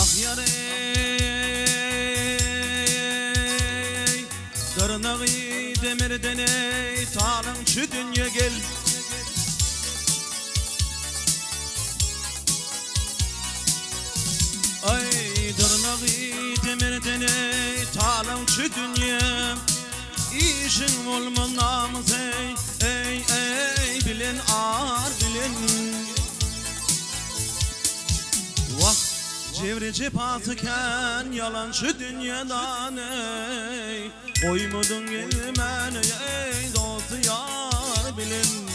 Ah yar ey Dırnağı demirden ey Talın şu dünya gel Ay dırnağı demirden ey Talın şu dünya İşin olma namız ey Ey ey bilin ar bilin Vah Cevrici pasıken yalan şu dünyadan ey Koymudun gelmen ey dostu yar bilin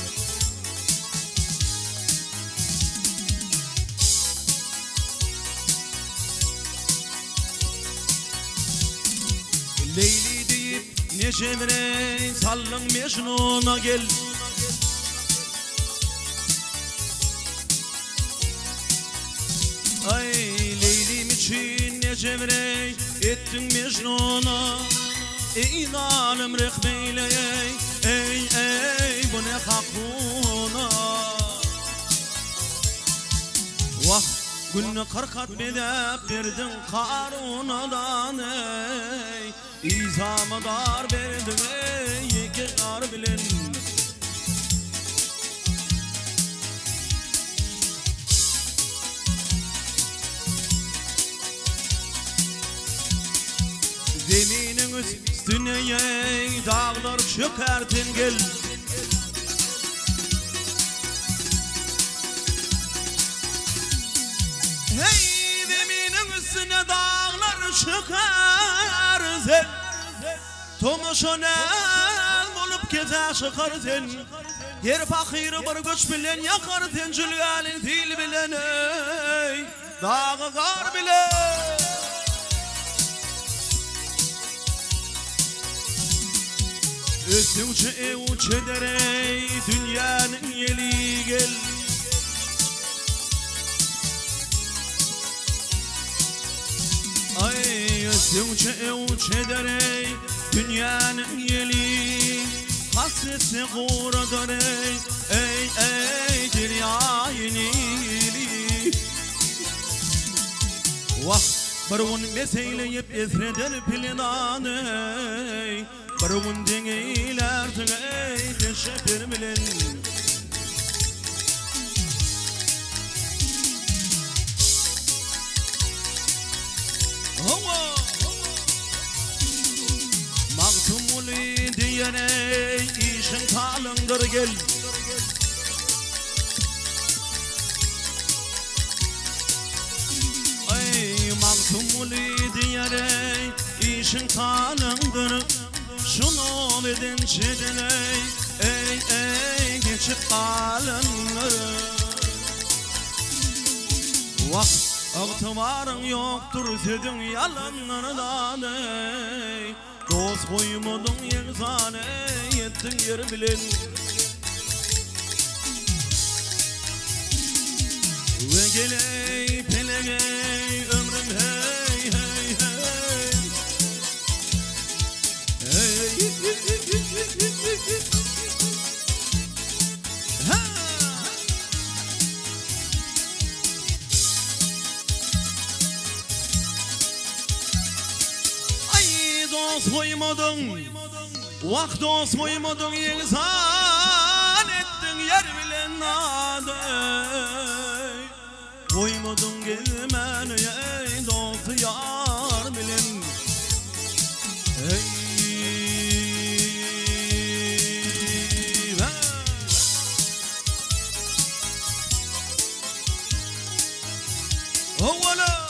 Leyli deyip ne çevirey sallın Mecnun'a gel Ay Leylim için ne çevirey ettin Mecnun'a Ey zalim rehbeyle ey bu ne hakkuna Vah günü 40 kat bedep verdin Karuna'dan ey İzamı dar verdin ey iki kar bilin Zeminin üstüne ey dağlar çökertin gel Hey zeminin üstüne dağlar çökertin Tomuşonel olup keze çıkartin Her fakir bir güç bilen yakartin Cülgalin dil bilen ey dağı kar bilen Üstünce evçe derey dünyanın yeli gel Ay üstünce evçe derey dünyanın yeli Hasreti kura derey ey deryayın yeli Vah barun meseyleyip esreder plinan ey Barun dengeylersin ey teşekkür bilin Maktumul diyen ey işin kalındır gel Ey maktumul diyen ey işin kalındır Şunu edin çediley ey geçip kalınır Vah ağtıvarın yoktur sedin yalanlardan ey Dost koymadın yeksan ey ettin yer bilin Ve geley pelegey ömrüm hey hey hey Ay dost koymadın Vakt dost koymadın insan ettin yer bilen adey Koymadın gelmen ey dost yar bilin Ey Oh, what up?